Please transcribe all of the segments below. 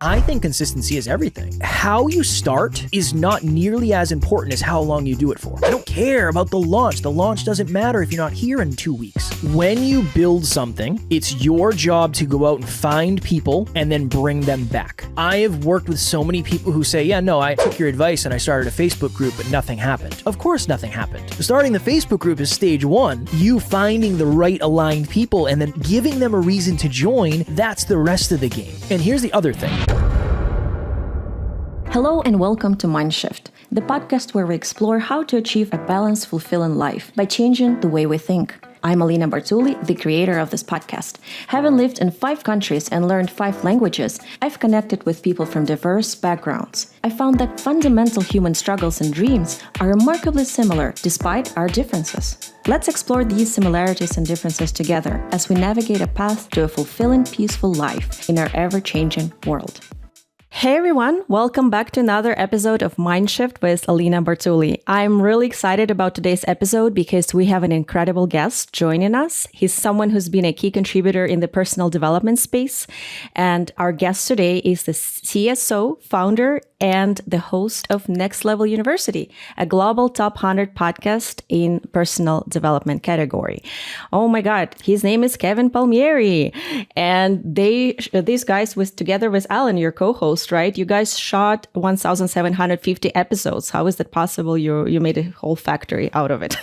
I think consistency is everything. How you start is not nearly as important as how long you do it for. I don't care about the launch. The launch doesn't matter if you're not here in 2 weeks. When you build something, it's your job to go out and find people and then bring them back. I have worked with so many people who say, yeah, no, I took your advice and I started a Facebook group, but nothing happened. Of course, nothing happened. Starting the Facebook group is stage one. You finding the right aligned people and then giving them a reason to join, that's the rest of the game. And here's the other thing. Hello and welcome to Mindshift, the podcast where we explore how to achieve a balanced, fulfilling life by changing the way we think. I'm Alina Bartuli, the creator of this podcast. Having lived in 5 countries and learned 5 languages, I've connected with people from diverse backgrounds. I found that fundamental human struggles and dreams are remarkably similar despite our differences. Let's explore these similarities and differences together as we navigate a path to a fulfilling, peaceful life in our ever-changing world. Hey everyone, welcome back to another episode of Mindshift with Alina Bartuli. I'm really excited about today's episode because we have an incredible guest joining us. He's someone who's been a key contributor in the personal development space. And our guest today is the CSO, founder, and the host of Next Level University, a global top 100 podcast in personal development category. Oh my God, his name is Kevin Palmieri. And these guys together with Alan, your co-host, right? You guys shot 1,750 episodes. How is that possible? You made a whole factory out of it.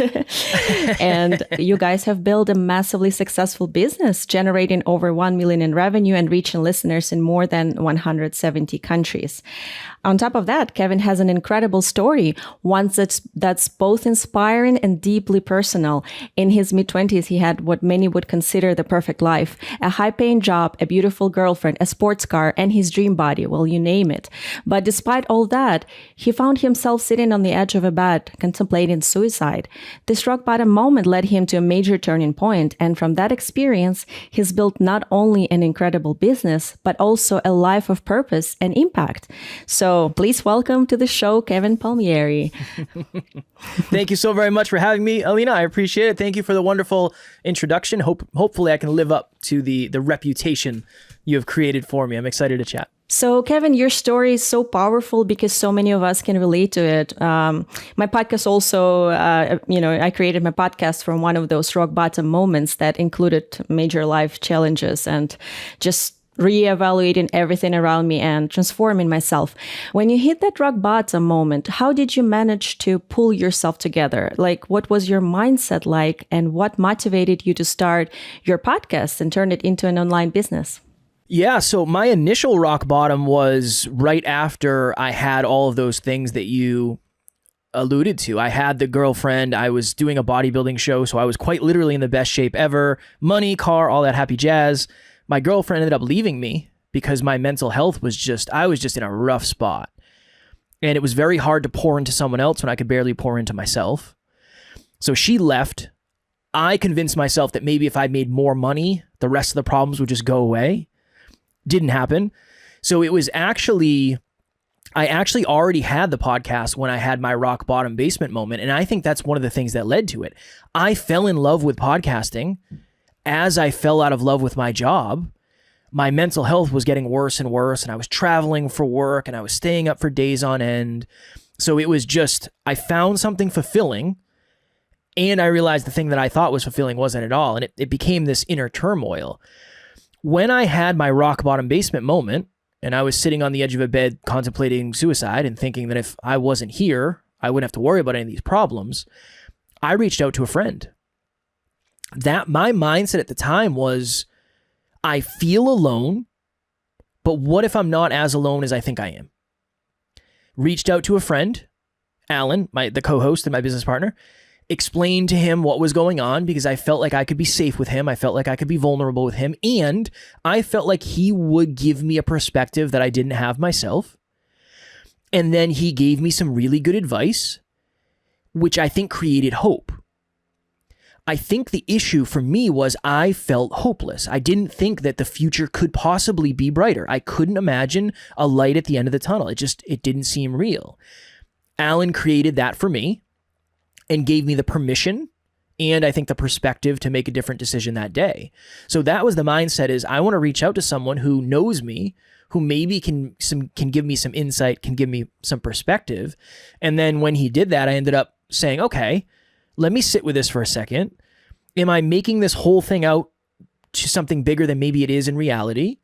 And you guys have built a massively successful business, generating over 1 million in revenue and reaching listeners in more than 170 countries. On top of that, Kevin has an incredible story, one that's both inspiring and deeply personal. In his mid-20s, he had what many would consider the perfect life, a high-paying job, a beautiful girlfriend, a sports car, and his dream body, well, you name it. But despite all that, he found himself sitting on the edge of a bed, contemplating suicide. This rock-bottom moment led him to a major turning point, and from that experience, he's built not only an incredible business, but also a life of purpose and impact. So please welcome to the show, Kevin Palmieri. Thank you so very much for having me, Alina. I appreciate it. Thank you for the wonderful introduction. Hopefully I can live up to the reputation you have created for me. I'm excited to chat. So, Kevin, your story is so powerful because so many of us can relate to it. My podcast also, I created my podcast from one of those rock bottom moments that included major life challenges and just reevaluating everything around me and transforming myself. When you hit that rock bottom moment, how did you manage to pull yourself together? Like, what was your mindset like, and what motivated you to start your podcast and turn it into an online business? Yeah, so my initial rock bottom was right after I had all of those things that you alluded to. I had the girlfriend, I was doing a bodybuilding show, so I was quite literally in the best shape ever. Money, car, all that happy jazz. My girlfriend ended up leaving me because my mental health I was just in a rough spot. And it was very hard to pour into someone else when I could barely pour into myself. So she left. I convinced myself that maybe if I made more money, the rest of the problems would just go away. Didn't happen. So I actually already had the podcast when I had my rock bottom basement moment. And I think that's one of the things that led to it. I fell in love with podcasting. As I fell out of love with my job, my mental health was getting worse and worse, and I was traveling for work, and I was staying up for days on end. So it was just, I found something fulfilling, and I realized the thing that I thought was fulfilling wasn't at all, and it became this inner turmoil. When I had my rock bottom basement moment, and I was sitting on the edge of a bed contemplating suicide and thinking that if I wasn't here, I wouldn't have to worry about any of these problems, I reached out to a friend. That my mindset at the time was, I feel alone, but what if I'm not as alone as I think I am? Reached out to a friend, Alan, the co-host and my business partner, explained to him what was going on because I felt like I could be safe with him. I felt like I could be vulnerable with him. And I felt like he would give me a perspective that I didn't have myself. And then he gave me some really good advice, which I think created hope. I think the issue for me was I felt hopeless. I didn't think that the future could possibly be brighter. I couldn't imagine a light at the end of the tunnel. It didn't seem real. Alan created that for me and gave me the permission and I think the perspective to make a different decision that day. So that was the mindset, is I want to reach out to someone who knows me, who maybe can give me some insight, can give me some perspective. And then when he did that, I ended up saying, okay, let me sit with this for a second. Am I making this whole thing out to something bigger than maybe it is in reality?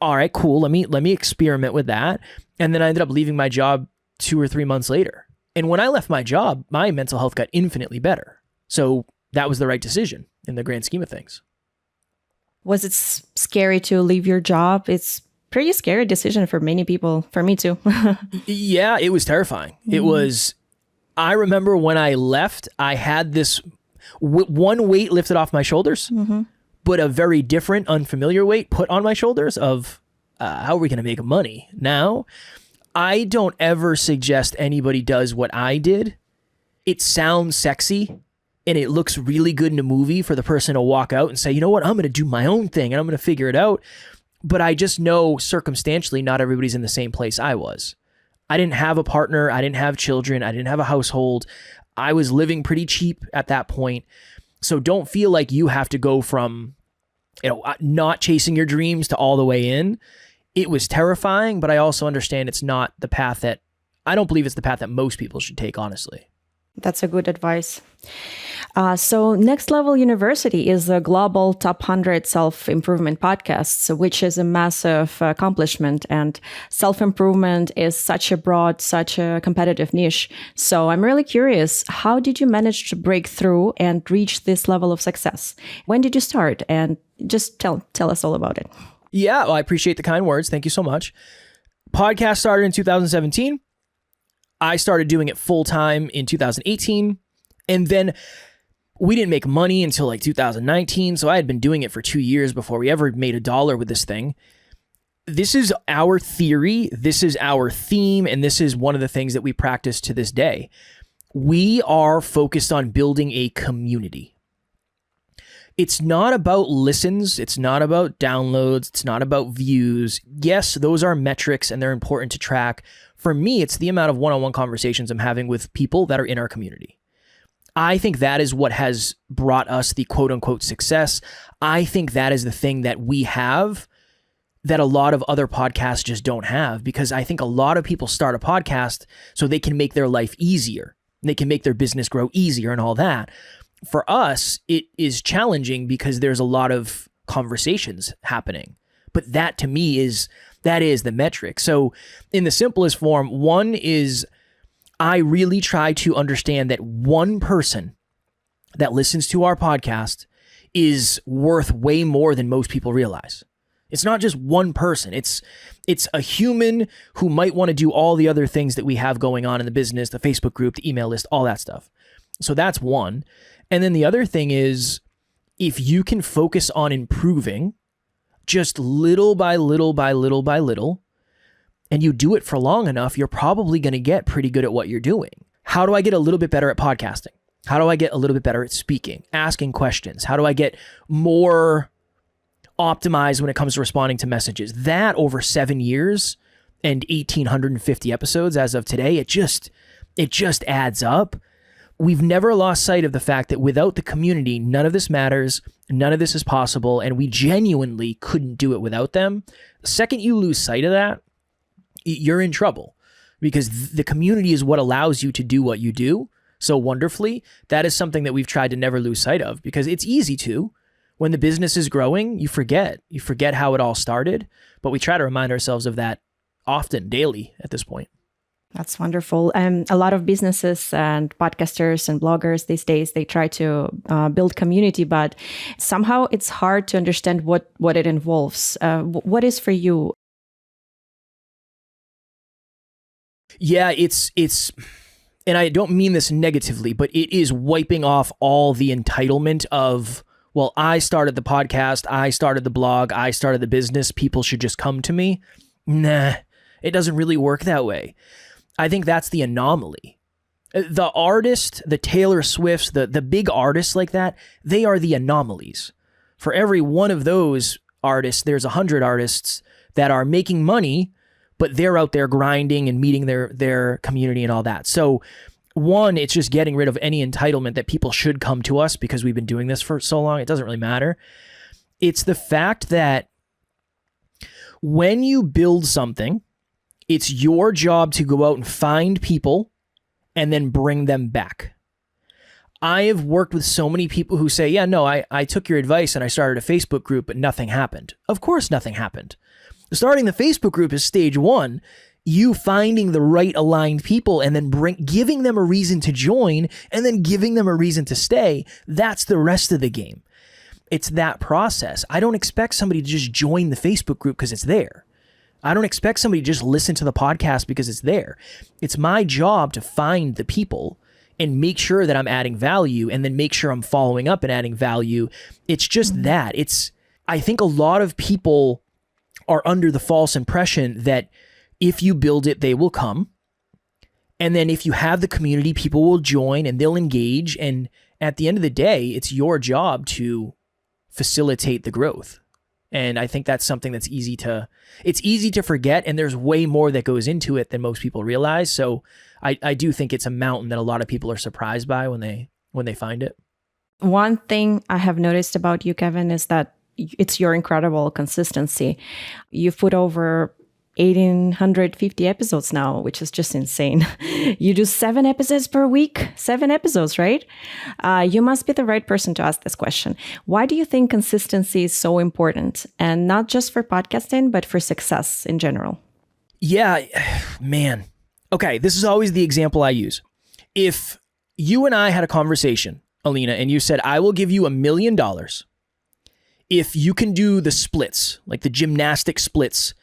All right, cool. Let me experiment with that. And then I ended up leaving my job 2 or 3 months later. And when I left my job, my mental health got infinitely better. So that was the right decision in the grand scheme of things. Was it scary to leave your job? It's pretty scary decision for many people, for me too. Yeah, it was terrifying. It was, I remember when I left, I had this one weight lifted off my shoulders, but a very different, unfamiliar weight put on my shoulders of how are we going to make money now? I don't ever suggest anybody does what I did. It sounds sexy and it looks really good in a movie for the person to walk out and say, you know what, I'm going to do my own thing and I'm going to figure it out. But I just know circumstantially, not everybody's in the same place I was. I didn't have a partner. I didn't have children. I didn't have a household. I was living pretty cheap at that point. So don't feel like you have to go from, not chasing your dreams to all the way in. It was terrifying, but I also understand it's not the path that, I don't believe it's the path that most people should take, honestly. That's a good advice. So Next Level University is a global top 100 self-improvement podcast, which is a massive accomplishment. And self-improvement is such a broad, such a competitive niche. So I'm really curious, how did you manage to break through and reach this level of success? When did you start? And just tell us all about it. Yeah, well, I appreciate the kind words. Thank you so much. Podcast started in 2017. I started doing it full time in 2018. And then we didn't make money until like 2019. So I had been doing it for 2 years before we ever made $1 with this thing. This is our theory. This is our theme. And this is one of the things that we practice to this day. We are focused on building a community. It's not about listens. It's not about downloads. It's not about views. Yes, those are metrics and they're important to track. For me, it's the amount of one-on-one conversations I'm having with people that are in our community. I think that is what has brought us the quote unquote success. I think that is the thing that we have that a lot of other podcasts just don't have, because I think a lot of people start a podcast so they can make their life easier. They can make their business grow easier and all that. For us, it is challenging because there's a lot of conversations happening. But that to me is the metric. So in the simplest form, one is I really try to understand that one person that listens to our podcast is worth way more than most people realize. It's not just one person. It's a human who might want to do all the other things that we have going on in the business, the Facebook group, the email list, all that stuff. So that's one. And then the other thing is, if you can focus on improving just little by little by little by little, and you do it for long enough, you're probably going to get pretty good at what you're doing. How do I get a little bit better at podcasting? How do I get a little bit better at speaking, asking questions? How do I get more optimized when it comes to responding to messages? That over 7 years and 1,850 episodes as of today, it just adds up. We've never lost sight of the fact that without the community, none of this matters, none of this is possible, and we genuinely couldn't do it without them. The second you lose sight of that, you're in trouble, because the community is what allows you to do what you do so wonderfully. That is something that we've tried to never lose sight of, because it's easy to. When the business is growing, you forget how it all started, but we try to remind ourselves of that often, daily at this point. That's wonderful. A lot of businesses and podcasters and bloggers these days, they try to build community, but somehow it's hard to understand what it involves. What is for you? Yeah, it's, and I don't mean this negatively, but it is wiping off all the entitlement of, well, I started the podcast, I started the blog, I started the business, people should just come to me. Nah, it doesn't really work that way. I think that's the anomaly. The artist, the Taylor Swifts, the big artists like that, they are the anomalies. For every one of those artists, there's 100 artists that are making money, but they're out there grinding and meeting their community and all that. So one, it's just getting rid of any entitlement that people should come to us because we've been doing this for so long. It doesn't really matter. It's the fact that When you build something, it's your job to go out and find people and then bring them back. I have worked with so many people who say, yeah, no, I took your advice and I started a Facebook group, but nothing happened. Of course, nothing happened. Starting the Facebook group is stage one. You finding the right aligned people and then giving them a reason to join and then giving them a reason to stay. That's the rest of the game. It's that process. I don't expect somebody to just join the Facebook group because it's there. I don't expect somebody to just listen to the podcast because it's there. It's my job to find the people and make sure that I'm adding value and then make sure I'm following up and adding value. It's just that. I think a lot of people are under the false impression that if you build it, they will come. And then if you have the community, people will join and they'll engage. And at the end of the day, it's your job to facilitate the growth. And I think that's something that's easy to forget. And there's way more that goes into it than most people realize. So I do think it's a mountain that a lot of people are surprised by when they find it. One thing I have noticed about you, Kevin, is that it's your incredible consistency. You've put over 1,850 episodes now, which is just insane. You do 7 episodes per week, 7 episodes, right? You must be the right person to ask this question. Why do you think consistency is so important? And not just for podcasting, but for success in general? Yeah, man. Okay, this is always the example I use. If you and I had a conversation, Alina, and you said, I will give you $1 million if you can do the splits, like the gymnastic splits,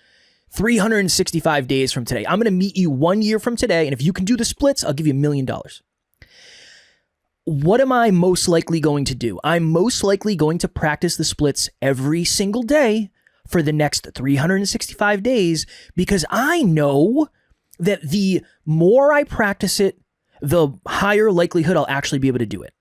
365 days from today. I'm going to meet you 1 year from today, and if you can do the splits, I'll give you $1 million. What am I most likely going to do? I'm most likely going to practice the splits every single day for the next 365 days because I know that the more I practice it, the higher likelihood I'll actually be able to do it.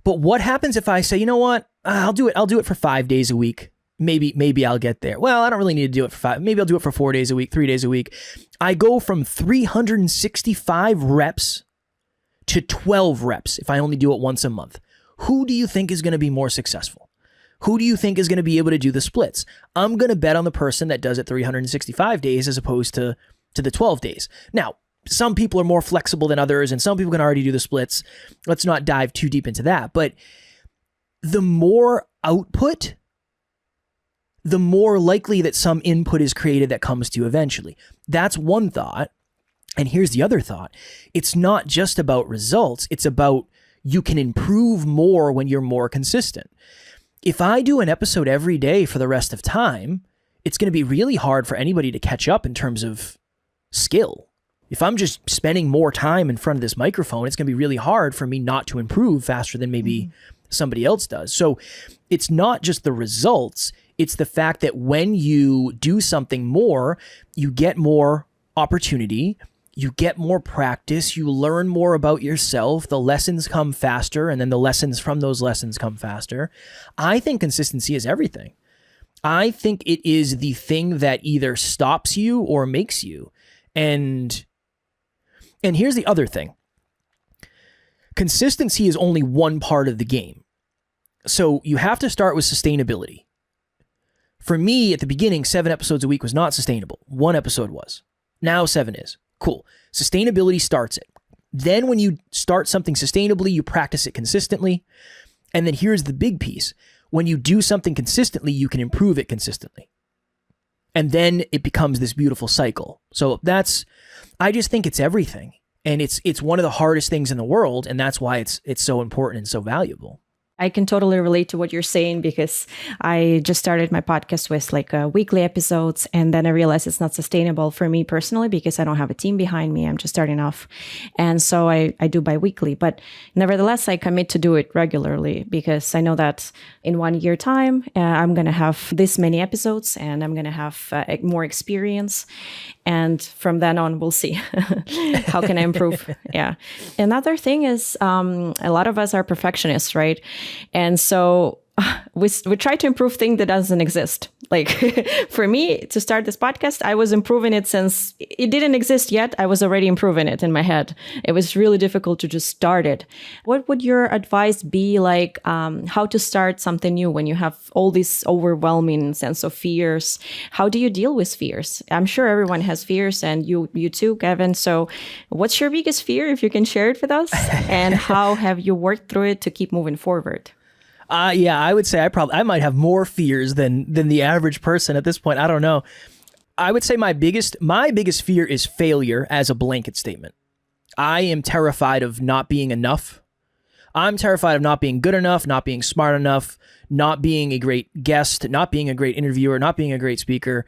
But what happens if I say, you know what? I'll do it for 5 days a week. Maybe I'll get there. Well, I don't really need to do it for 5. Maybe I'll do it for 4 days a week, 3 days a week. I go from 365 reps to 12 reps if I only do it once a month. Who do you think is going to be more successful? Who do you think is going to be able to do the splits? I'm going to bet on the person that does it 365 days as opposed to the 12 days. Now, some people are more flexible than others, and some people can already do the splits. Let's not dive too deep into that. But the more output, the more likely that some input is created that comes to you eventually. That's one thought. And here's the other thought. It's not just about results. It's about you can improve more when you're more consistent. If I do an episode every day for the rest of time, it's going to be really hard for anybody to catch up in terms of skill. If I'm just spending more time in front of this microphone, it's going to be really hard for me not to improve faster than maybe somebody else does. So it's not just the results. It's the fact that when you do something more, you get more opportunity, you get more practice, you learn more about yourself, the lessons come faster, and then the lessons from those lessons come faster. I think consistency is everything. I think it is the thing that either stops you or makes you. And here's the other thing. Consistency is only one part of the game. So you have to start with sustainability. For me, at the beginning, 7 episodes a week was not sustainable. 1 episode was. Now 7 is. Cool. Sustainability starts it. Then when you start something sustainably, you practice it consistently. And then here's the big piece. When you do something consistently, you can improve it consistently. And then it becomes this beautiful cycle. So I just think it's everything. And it's one of the hardest things in the world. And that's why it's so important and so valuable. I can totally relate to what you're saying because I just started my podcast with weekly episodes, and then I realized it's not sustainable for me personally because I don't have a team behind me. I'm just starting off. And so I do bi-weekly, but nevertheless, I commit to do it regularly because I know that in 1 year time, I'm going to have this many episodes and I'm going to have more experience. And from then on, we'll see how can I improve. Yeah. Another thing is a lot of us are perfectionists, right? And so we try to improve things that doesn't exist. Like for me to start this podcast, I was improving it since it didn't exist yet. I was already improving it in my head. It was really difficult to just start it. What would your advice be, like how to start something new when you have all this overwhelming sense of fears? How do you deal with fears? I'm sure everyone has fears, and you too, Kevin. So what's your biggest fear, if you can share it with us? And how have you worked through it to keep moving forward? Yeah, I would say I might have more fears than the average person at this point. I don't know. I would say my biggest fear is failure as a blanket statement. I am terrified of not being enough. I'm terrified of not being good enough, not being smart enough, not being a great guest, not being a great interviewer, not being a great speaker.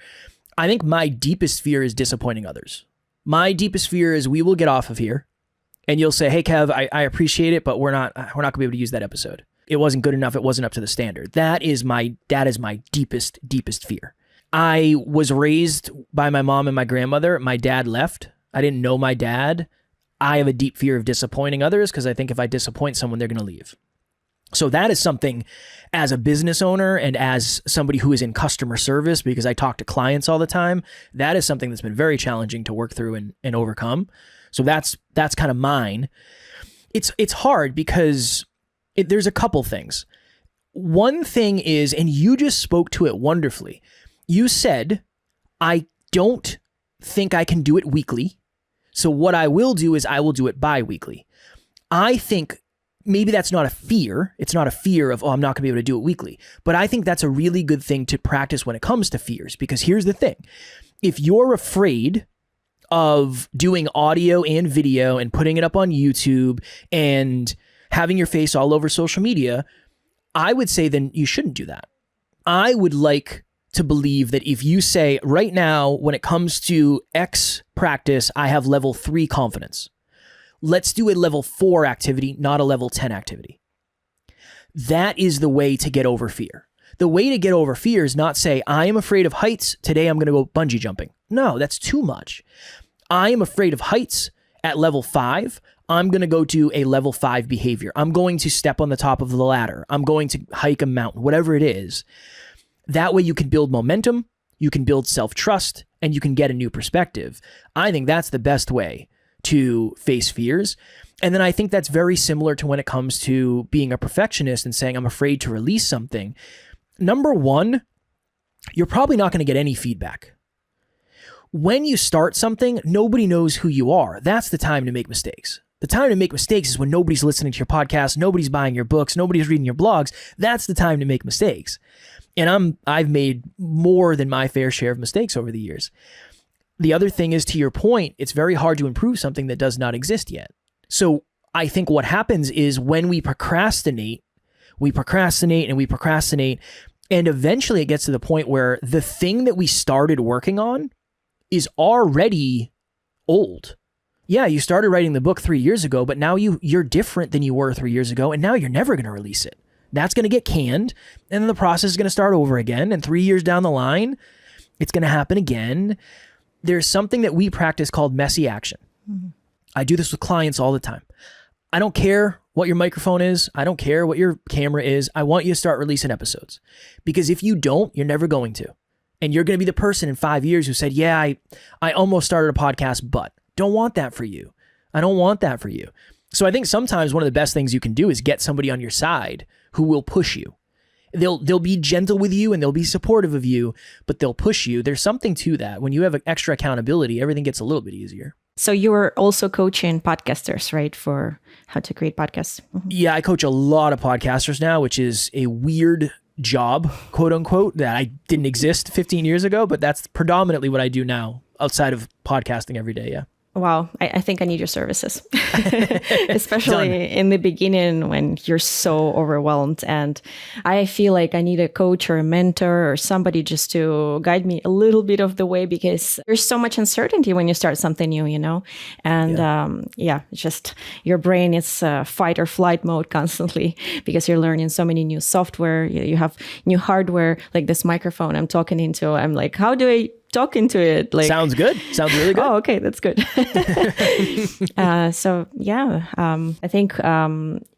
I think my deepest fear is disappointing others. My deepest fear is we will get off of here and you'll say, "Hey, Kev, I appreciate it, but we're not going to be able to use that episode. It wasn't good enough. It wasn't up to the standard." That is my deepest fear. I was raised by my mom and my grandmother. My dad left. I didn't know my dad. I have a deep fear of disappointing others because I think if I disappoint someone, they're going to leave. So that is something, as a business owner and as somebody who is in customer service, because I talk to clients all the time, that is something that's been very challenging to work through and overcome. So that's kind of mine. It's hard because there's a couple things. One thing is, and you just spoke to it wonderfully. You said, I don't think I can do it weekly. So what I will do is I will do it bi-weekly. I think maybe that's not a fear. It's not a fear of, I'm not going to be able to do it weekly. But I think that's a really good thing to practice when it comes to fears. Because here's the thing. If you're afraid of doing audio and video and putting it up on YouTube and having your face all over social media, I would say then you shouldn't do that. I would like to believe that if you say right now, when it comes to X practice, I have level 3 confidence. Let's do a level 4 activity, not a level 10 activity. That is the way to get over fear. The way to get over fear is not say, I am afraid of heights. Today I'm going to go bungee jumping. No, that's too much. I am afraid of heights at level 5. I'm going to go do a level 5 behavior. I'm going to step on the top of the ladder. I'm going to hike a mountain, whatever it is. That way you can build momentum, you can build self-trust, and you can get a new perspective. I think that's the best way to face fears. And then I think that's very similar to when it comes to being a perfectionist and saying, I'm afraid to release something. Number one, you're probably not going to get any feedback. When you start something, nobody knows who you are. That's the time to make mistakes. The time to make mistakes is when nobody's listening to your podcast, nobody's buying your books, nobody's reading your blogs. That's the time to make mistakes. And I've made more than my fair share of mistakes over the years. The other thing is, to your point, it's very hard to improve something that does not exist yet. So I think what happens is when we procrastinate, and eventually it gets to the point where the thing that we started working on is already old. Yeah, you started writing the book 3 years ago, but now you're different than you were 3 years ago, and now you're never going to release it. That's going to get canned, and then the process is going to start over again, and 3 years down the line, it's going to happen again. There's something that we practice called messy action. Mm-hmm. I do this with clients all the time. I don't care what your microphone is. I don't care what your camera is. I want you to start releasing episodes, because if you don't, you're never going to. And you're going to be the person in 5 years who said, yeah, I almost started a podcast, but don't want that for you. I don't want that for you. So I think sometimes one of the best things you can do is get somebody on your side who will push you. They'll be gentle with you and they'll be supportive of you, but they'll push you. There's something to that. When you have extra accountability, everything gets a little bit easier. So you are also coaching podcasters, right? For how to create podcasts. Mm-hmm. Yeah, I coach a lot of podcasters now, which is a weird job, quote unquote, that I didn't exist 15 years ago, but that's predominantly what I do now outside of podcasting every day. Yeah. Wow, I think I need your services, especially in the beginning when you're so overwhelmed. And I feel like I need a coach or a mentor or somebody just to guide me a little bit of the way, because there's so much uncertainty when you start something new, you know? And it's just your brain is fight or flight mode constantly, because you're learning so many new software. You have new hardware, like this microphone I'm talking into. I'm like, how do I talking to it. Like, sounds good. Sounds really good. Oh, okay, that's good. I think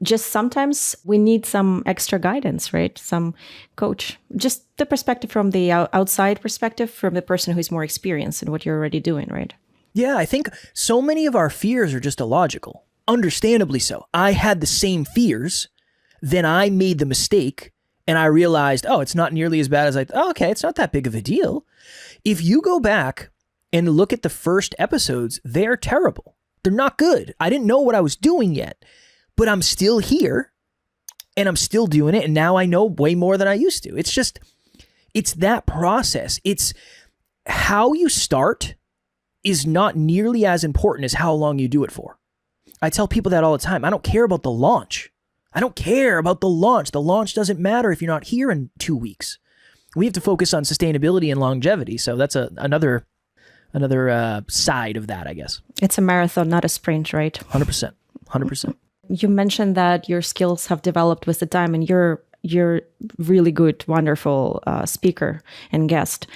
just sometimes we need some extra guidance, right? Some coach, just the perspective from the outside perspective, from the person who's more experienced in what you're already doing, right? Yeah, I think so many of our fears are just illogical. Understandably so. I had the same fears, then I made the mistake, and I realized, oh, it's not nearly as bad as I thought. Oh, okay, it's not that big of a deal. If you go back and look at the first episodes, they're terrible. They're not good. I didn't know what I was doing yet, but I'm still here and I'm still doing it. And now I know way more than I used to. It's that process. It's how you start is not nearly as important as how long you do it for. I tell people that all the time. I don't care about the launch. I don't care about the launch. The launch doesn't matter if you're not here in 2 weeks. We have to focus on sustainability and longevity. So that's another side of that, I guess. It's a marathon, not a sprint, right? 100%. 100%. You mentioned that your skills have developed with the time, and you're really good, wonderful speaker and guest.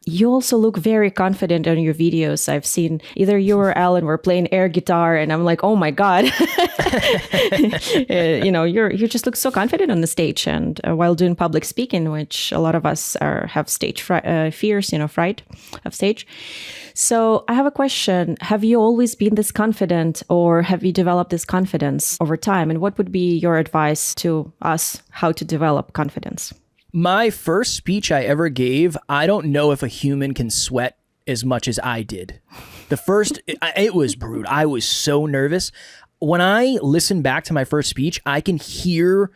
You also look very confident on your videos. I've seen either you or Alan were playing air guitar, and I'm like, oh my God. You just look so confident on the stage, and while doing public speaking, which a lot of us have stage fears, fright of stage. So I have a question. Have you always been this confident, or have you developed this confidence over time? And what would be your advice to us how to develop confidence? My first speech I ever gave, I don't know if a human can sweat as much as I did. The first, it was brutal. I was so nervous. When I listen back to my first speech, I can hear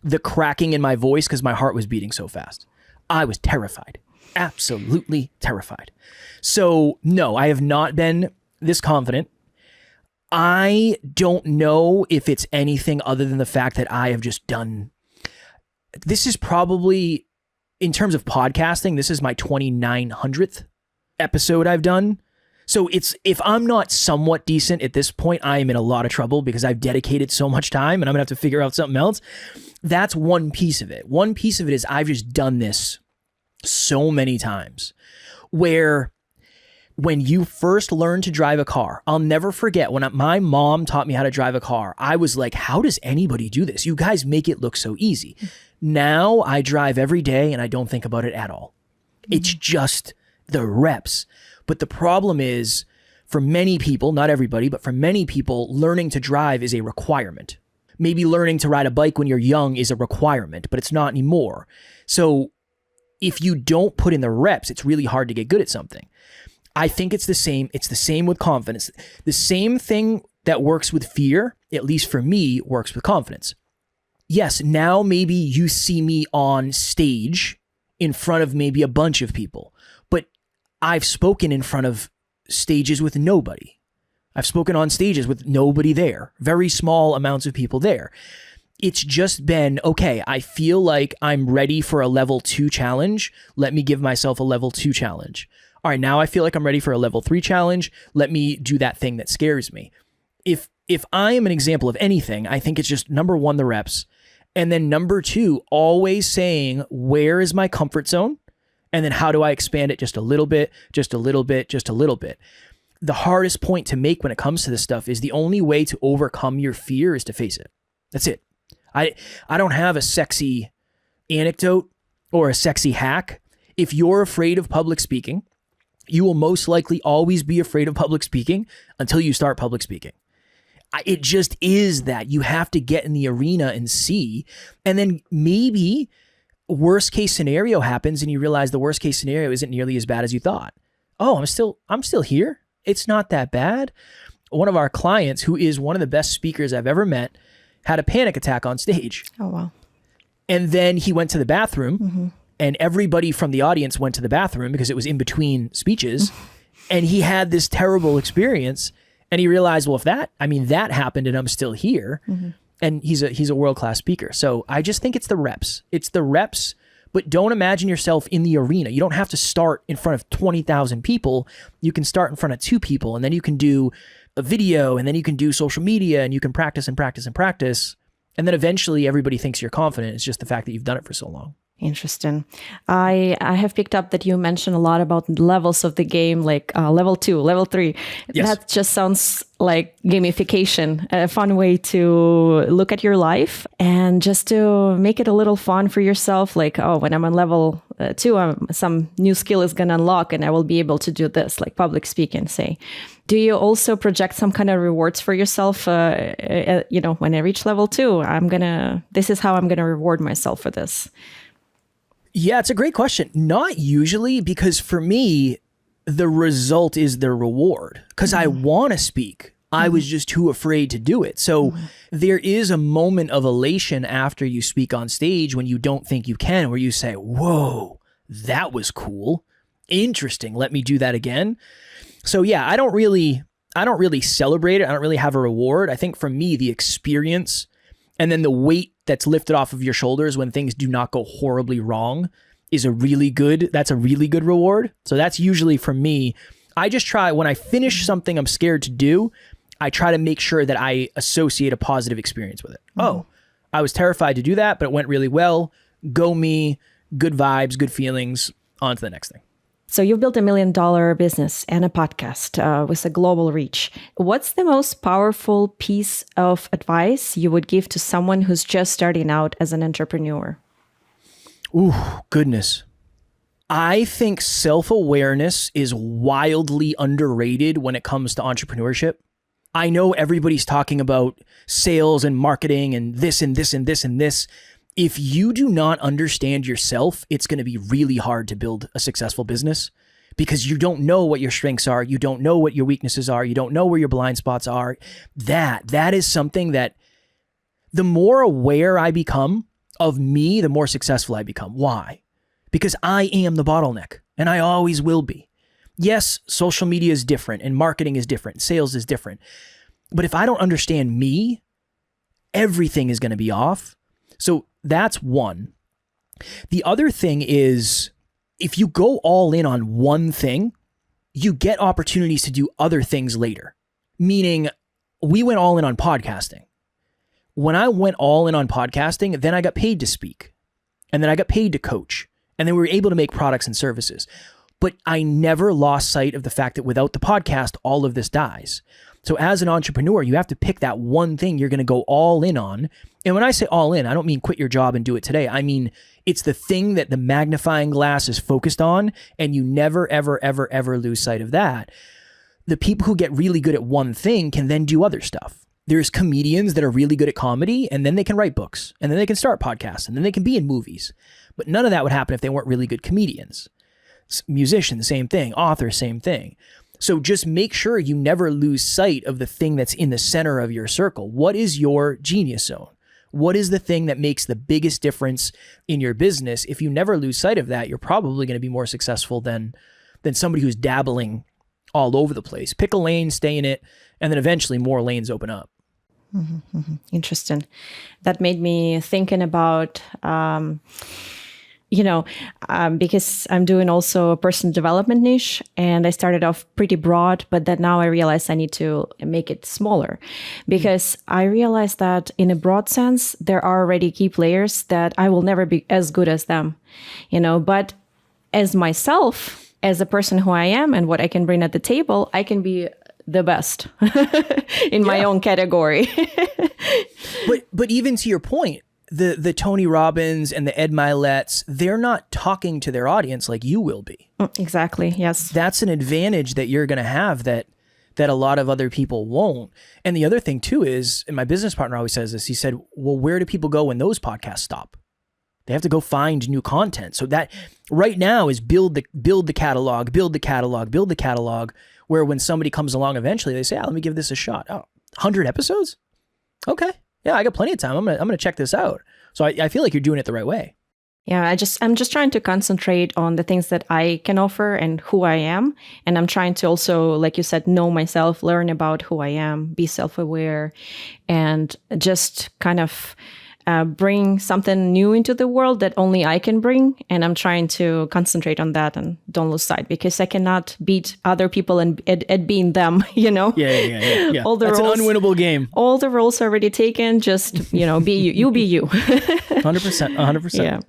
the cracking in my voice because my heart was beating so fast. I was terrified. Absolutely terrified. So no, I have not been this confident. I don't know if it's anything other than the fact that I have just done, this is probably, in terms of podcasting, this is my 2900th episode I've done. So if I'm not somewhat decent at this point, I am in a lot of trouble because I've dedicated so much time and I'm gonna have to figure out something else. That's one piece of it. One piece of it is I've just done this so many times, where when you first learn to drive a car, I'll never forget when my mom taught me how to drive a car. I was like, how does anybody do this? You guys make it look so easy. Now I drive every day and I don't think about it at all. It's just the reps. But the problem is, for many people, not everybody, but for many people, learning to drive is a requirement. Maybe learning to ride a bike when you're young is a requirement, but it's not anymore. So if you don't put in the reps, it's really hard to get good at something. I think it's the same. It's the same with confidence. The same thing that works with fear, at least for me, works with confidence. Yes, now maybe you see me on stage in front of maybe a bunch of people, but I've spoken in front of stages with nobody. I've spoken on stages with nobody there, very small amounts of people there. It's just been, okay, I feel like I'm ready for a level 2 challenge. Let me give myself a level 2 challenge. All right, now I feel like I'm ready for a level 3 challenge. Let me do that thing that scares me. If I am an example of anything, I think it's just number 1, the reps. And then number 2, always saying, where is my comfort zone? And then how do I expand it just a little bit, just a little bit, just a little bit? The hardest point to make when it comes to this stuff is the only way to overcome your fear is to face it. That's it. I don't have a sexy anecdote or a sexy hack. If you're afraid of public speaking, you will most likely always be afraid of public speaking until you start public speaking. It just is that. You have to get in the arena and see, and then maybe worst case scenario happens and you realize the worst case scenario isn't nearly as bad as you thought. Oh, I'm still here. It's not that bad. One of our clients, who is one of the best speakers I've ever met, had a panic attack on stage. Oh, wow. And then he went to the bathroom and everybody from the audience went to the bathroom because it was in between speeches. And he had this terrible experience and he realized, well, if that happened and I'm still here, and he's a world-class speaker. So I just think it's the reps. It's the reps, but don't imagine yourself in the arena. You don't have to start in front of 20,000 people. You can start in front of 2 people, and then you can do a video, and then you can do social media, and you can practice and practice and practice. And then eventually everybody thinks you're confident. It's just the fact that you've done it for so long. Interesting. I have picked up that you mentioned a lot about levels of the game, like level 2, level 3. Yes. That just sounds like gamification, a fun way to look at your life and just to make it a little fun for yourself. Like, oh, when I'm on level 2, some new skill is going to unlock and I will be able to do this, like public speaking, say. Do you also project some kind of rewards for yourself? When I reach level 2, this is how I'm going to reward myself for this. Yeah, it's a great question. Not usually, because for me, the result is the reward. Because I want to speak. I was just too afraid to do it. So there is a moment of elation after you speak on stage when you don't think you can, where you say, whoa, that was cool. Interesting. Let me do that again. So yeah, I don't really celebrate it. I don't really have a reward. I think for me, the experience and then the weight that's lifted off of your shoulders when things do not go horribly wrong is a really good reward. So that's usually for me. I just try, when I finish something I'm scared to do, I try to make sure that I associate a positive experience with it. Oh, I was terrified to do that, but it went really well. Go me, good vibes, good feelings, on to the next thing. So you've built $1 million business and a podcast with a global reach. What's the most powerful piece of advice you would give to someone who's just starting out as an entrepreneur? Ooh, goodness. I think self-awareness is wildly underrated when it comes to entrepreneurship. I know everybody's talking about sales and marketing and this and this and this and this. If you do not understand yourself, it's going to be really hard to build a successful business because you don't know what your strengths are. You don't know what your weaknesses are. You don't know where your blind spots are. That is something that the more aware I become of me, the more successful I become. Why? Because I am the bottleneck and I always will be. Yes, social media is different and marketing is different. Sales is different. But if I don't understand me, everything is going to be off. So that's one. The other thing is, if you go all in on one thing, you get opportunities to do other things later. Meaning, we went all in on podcasting. When I went all in on podcasting, then I got paid to speak. And then I got paid to coach. And then we were able to make products and services. But I never lost sight of the fact that without the podcast, all of this dies. So as an entrepreneur, you have to pick that one thing you're going to go all in on. And when I say all in, I don't mean quit your job and do it today. I mean, it's the thing that the magnifying glass is focused on, and you never, ever, ever, ever lose sight of that. The people who get really good at one thing can then do other stuff. There's comedians that are really good at comedy, and then they can write books, and then they can start podcasts, and then they can be in movies. But none of that would happen if they weren't really good comedians. Musicians, same thing. Authors, same thing. So just make sure you never lose sight of the thing that's in the center of your circle. What is your genius zone? What is the thing that makes the biggest difference in your business? If you never lose sight of that, you're probably going to be more successful than somebody who's dabbling all over the place. Pick a lane, stay in it, and then eventually more lanes open up. Mm-hmm, mm-hmm. Interesting. That made me thinking about... because I'm doing also a personal development niche, and I started off pretty broad, but then now I realize I need to make it smaller, because I realized that in a broad sense, there are already key players that I will never be as good as them, but as myself, as a person who I am and what I can bring at the table, I can be the best in my own category. But even to your point, the Tony Robbins and the Ed Miletts, they're not talking to their audience like you will be. Exactly. Yes. That's an advantage that you're going to have that a lot of other people won't. And the other thing too is, and my business partner always says this, he said, well, where do people go when those podcasts stop? They have to go find new content. So that right now is build the catalog, where when somebody comes along eventually, they say, let me give this a shot. Oh, 100 episodes? Okay. Yeah, I got plenty of time. I'm gonna check this out. So I feel like you're doing it the right way. Yeah, I'm just trying to concentrate on the things that I can offer and who I am. And I'm trying to also, like you said, know myself, learn about who I am, be self-aware, and just kind of bring something new into the world that only I can bring. And I'm trying to concentrate on that and don't lose sight, because I cannot beat other people at being them, Yeah. All the That's roles, an unwinnable game. All the roles are already taken. Just, be you. You be you. 100%. Yeah.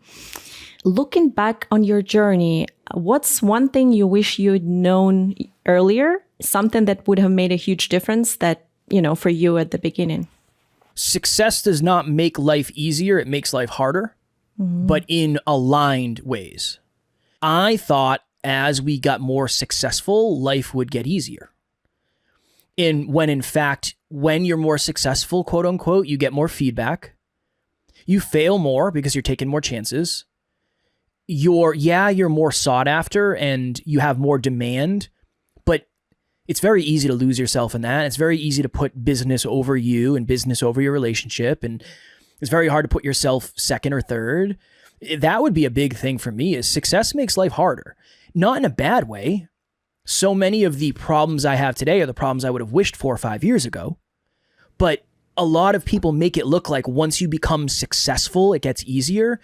Looking back on your journey, what's one thing you wish you'd known earlier? Something that would have made a huge difference that, for you at the beginning? Success does not make life easier. It makes life harder, but in aligned ways. I thought as we got more successful, life would get easier. When in fact, when you're more successful, quote unquote, you get more feedback. You fail more because you're taking more chances. You're more sought after and you have more demand, but it's very easy to lose yourself in that. It's very easy to put business over you and business over your relationship. And it's very hard to put yourself second or third. That would be a big thing for me, is success makes life harder. Not in a bad way. So many of the problems I have today are the problems I would have wished 4 or 5 years ago. But a lot of people make it look like once you become successful, it gets easier.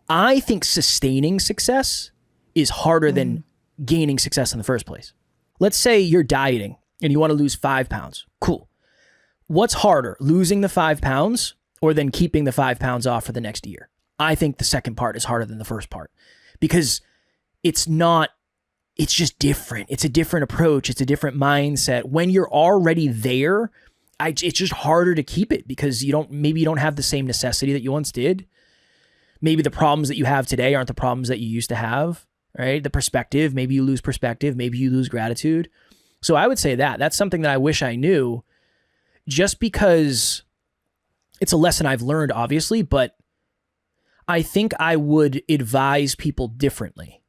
I think sustaining success is harder than gaining success in the first place. Let's say you're dieting and you want to lose 5 pounds. Cool. What's harder, losing the 5 pounds or then keeping the 5 pounds off for the next year? I think the second part is harder than the first part because it's just different. It's a different approach. It's a different mindset. When you're already there, it's just harder to keep it because maybe you don't have the same necessity that you once did. Maybe the problems that you have today aren't the problems that you used to have, right? The perspective, maybe you lose perspective, maybe you lose gratitude. So I would say that's something that I wish I knew, just because it's a lesson I've learned, obviously, but I think I would advise people differently.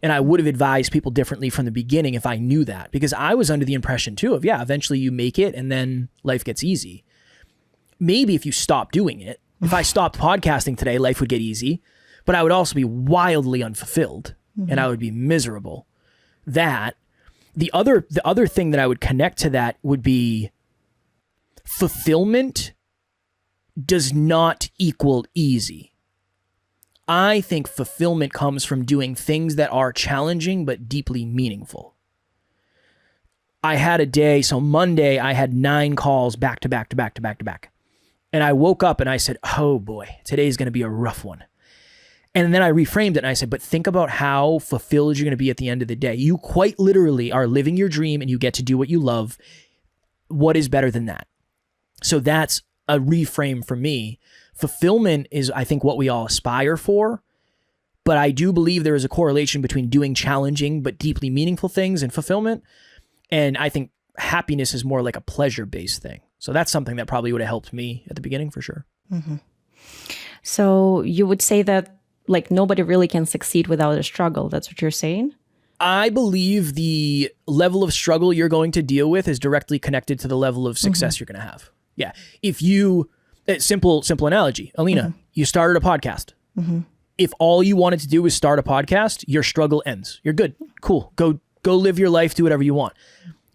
And I would have advised people differently from the beginning if I knew that, because I was under the impression too of, eventually you make it and then life gets easy. Maybe if you stop doing it, if I stopped podcasting today, life would get easy, but I would also be wildly unfulfilled and I would be miserable. The other thing that I would connect to that would be fulfillment does not equal easy. I think fulfillment comes from doing things that are challenging but deeply meaningful. I had a day, so Monday I had 9 calls back to back to back to back to back. And I woke up and I said, oh boy, today's going to be a rough one. And then I reframed it and I said, but think about how fulfilled you're going to be at the end of the day. You quite literally are living your dream and you get to do what you love. What is better than that? So that's a reframe for me. Fulfillment is, I think, what we all aspire for. But I do believe there is a correlation between doing challenging but deeply meaningful things and fulfillment. And I think happiness is more like a pleasure-based thing. So that's something that probably would have helped me at the beginning for sure. Mm-hmm. So you would say that nobody really can succeed without a struggle. That's what you're saying? I believe the level of struggle you're going to deal with is directly connected to the level of success you're going to have. Yeah. If you, simple analogy, Alina, you started a podcast. If all you wanted to do was start a podcast, your struggle ends. You're good. Cool. Go live your life. Do whatever you want.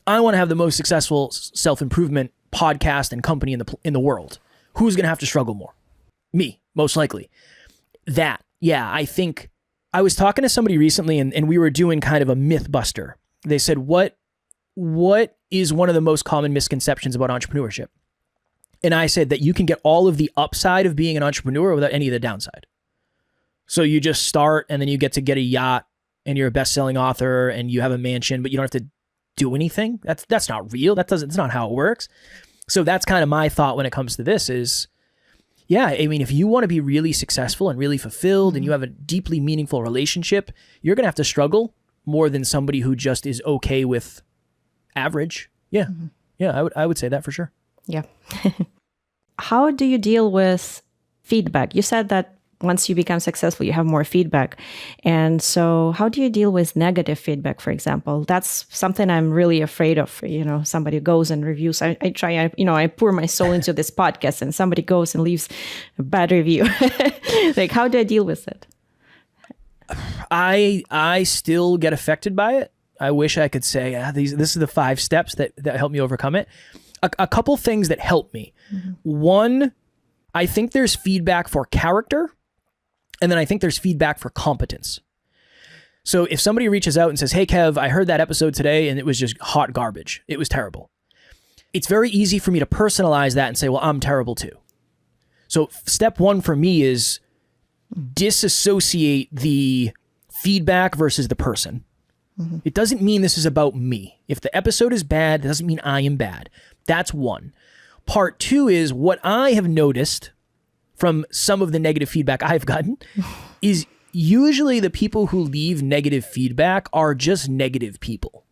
I want to have the most successful self-improvement podcast and company in the world. Who's going to have to struggle more? Me, most likely. I think I was talking to somebody recently and we were doing kind of a myth buster. They said, what is one of the most common misconceptions about entrepreneurship? And I said that you can get all of the upside of being an entrepreneur without any of the downside. So you just start and then you get a yacht and you're a best-selling author and you have a mansion, but you don't have to do anything. That's not real. That's not how it works. So that's kind of my thought when it comes to this is, if you want to be really successful and really fulfilled and you have a deeply meaningful relationship, you're going to have to struggle more than somebody who just is okay with average. Yeah. I would say that for sure. Yeah. How do you deal with feedback? You said that once you become successful, you have more feedback. And so how do you deal with negative feedback, for example? That's something I'm really afraid of. Somebody goes and reviews. I pour my soul into this podcast and somebody goes and leaves a bad review. How do I deal with it? I still get affected by it. I wish I could say, this is the 5 steps that help me overcome it. A couple things that help me. One, I think there's feedback for character. And then I think there's feedback for competence. So if somebody reaches out and says, hey, Kev, I heard that episode today and it was just hot garbage. It was terrible. It's very easy for me to personalize that and say, well, I'm terrible too. So step 1 for me is disassociate the feedback versus the person. It doesn't mean this is about me. If the episode is bad, that doesn't mean I am bad. That's one. Part two is what I have noticed from some of the negative feedback I've gotten is usually the people who leave negative feedback are just negative people.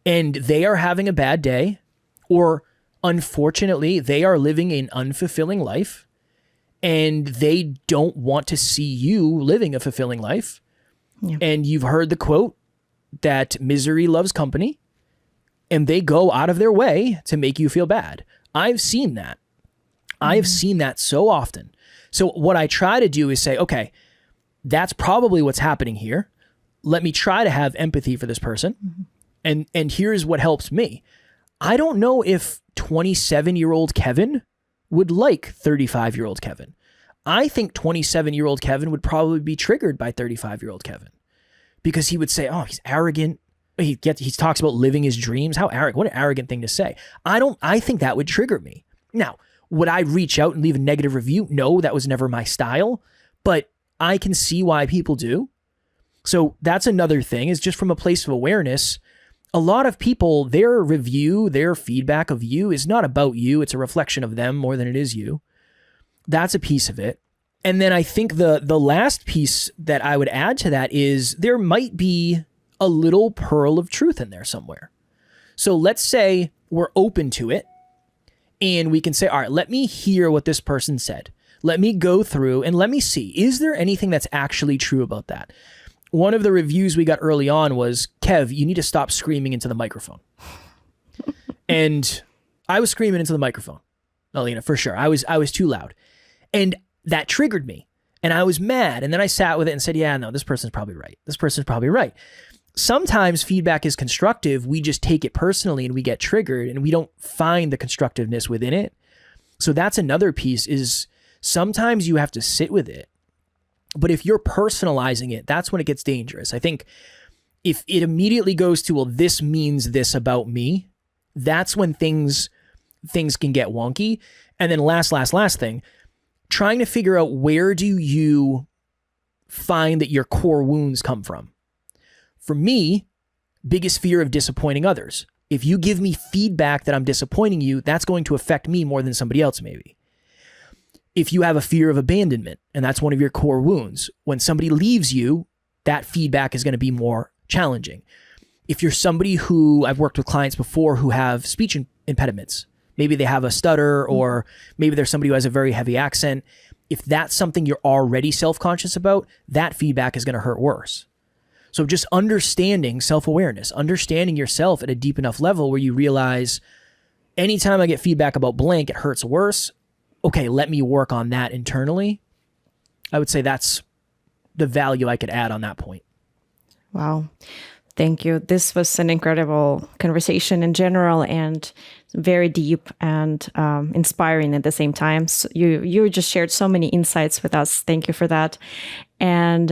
And they are having a bad day, or unfortunately, they are living an unfulfilling life and they don't want to see you living a fulfilling life. Yeah. And you've heard the quote that misery loves company, and they go out of their way to make you feel bad. I've seen that. I've seen that so often. So what I try to do is say, okay, that's probably what's happening here. Let me try to have empathy for this person. And here's what helps me. I don't know if 27-year-old Kevin would like 35-year-old Kevin. I think 27-year-old Kevin would probably be triggered by 35-year-old Kevin, because he would say, oh, he's arrogant. He talks about living his dreams. How arrogant, what an arrogant thing to say. I think that would trigger me. Now, would I reach out and leave a negative review? No, that was never my style, but I can see why people do. So that's another thing, is just from a place of awareness. A lot of people, their review, their feedback of you is not about you. It's a reflection of them more than it is you. That's a piece of it. And then I think the last piece that I would add to that is there might be a little pearl of truth in there somewhere. So let's say we're open to it and we can say, all right, let me hear what this person said. Let me go through and let me see, is there anything that's actually true about that? One of the reviews we got early on was, Kev, you need to stop screaming into the microphone. And I was screaming into the microphone, Alina, for sure. I was too loud. And that triggered me. And I was mad. And then I sat with it and said, yeah, no, this person's probably right. This person's probably right. Sometimes feedback is constructive. We just take it personally and we get triggered and we don't find the constructiveness within it. So that's another piece, is sometimes you have to sit with it. But if you're personalizing it, that's when it gets dangerous. I think if it immediately goes to, well, this means this about me, that's when things can get wonky. And then last thing, trying to figure out, where do you find that your core wounds come from? For me, biggest fear of disappointing others. If you give me feedback that I'm disappointing you, that's going to affect me more than somebody else maybe. If you have a fear of abandonment, and that's one of your core wounds, when somebody leaves you, that feedback is going to be more challenging. If you're somebody who, I've worked with clients before who have speech impediments, maybe they have a stutter, or maybe there's somebody who has a very heavy accent. If that's something you're already self-conscious about, that feedback is going to hurt worse. So just understanding self-awareness, understanding yourself at a deep enough level where you realize, anytime I get feedback about blank, it hurts worse. Okay, let me work on that internally. I would say that's the value I could add on that point. Wow. Thank you. This was an incredible conversation in general, and very deep and inspiring at the same time. So you just shared so many insights with us. Thank you for that. And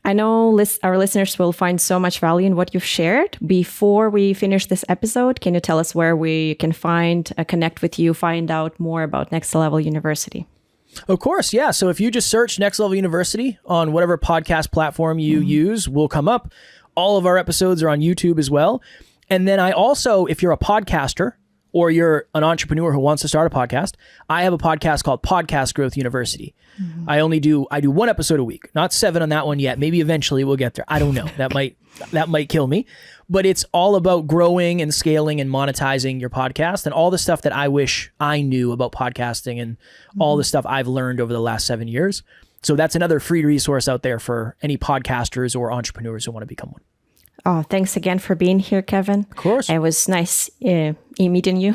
I know our listeners will find so much value in what you've shared. Before we finish this episode, can you tell us where we can connect with you, find out more about Next Level University? Of course, yeah. So if you just search Next Level University on whatever podcast platform you use, will come up. All of our episodes are on YouTube as well. And then I also, if you're a podcaster or you're an entrepreneur who wants to start a podcast, I have a podcast called Podcast Growth University. I do one episode a week, not 7 on that one yet. Maybe eventually we'll get there. I don't know. That might kill me, but it's all about growing and scaling and monetizing your podcast and all the stuff that I wish I knew about podcasting and all the stuff I've learned over the last 7 years. So that's another free resource out there for any podcasters or entrepreneurs who want to become one. Oh, thanks again for being here, Kevin. Of course. It was nice meeting you.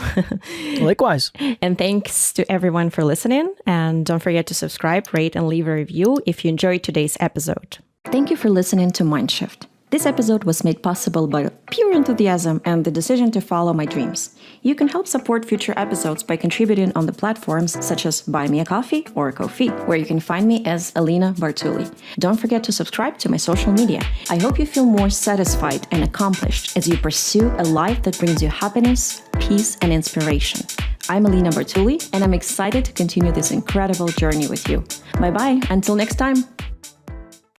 Likewise. And thanks to everyone for listening. And don't forget to subscribe, rate, and leave a review if you enjoyed today's episode. Thank you for listening to Mindshift. This episode was made possible by pure enthusiasm and the decision to follow my dreams. You can help support future episodes by contributing on the platforms such as Buy Me a Coffee or Ko-fi, where you can find me as Alina Bartuli. Don't forget to subscribe to my social media. I hope you feel more satisfied and accomplished as you pursue a life that brings you happiness, peace, and inspiration. I'm Alina Bartuli, and I'm excited to continue this incredible journey with you. Bye-bye. Until next time.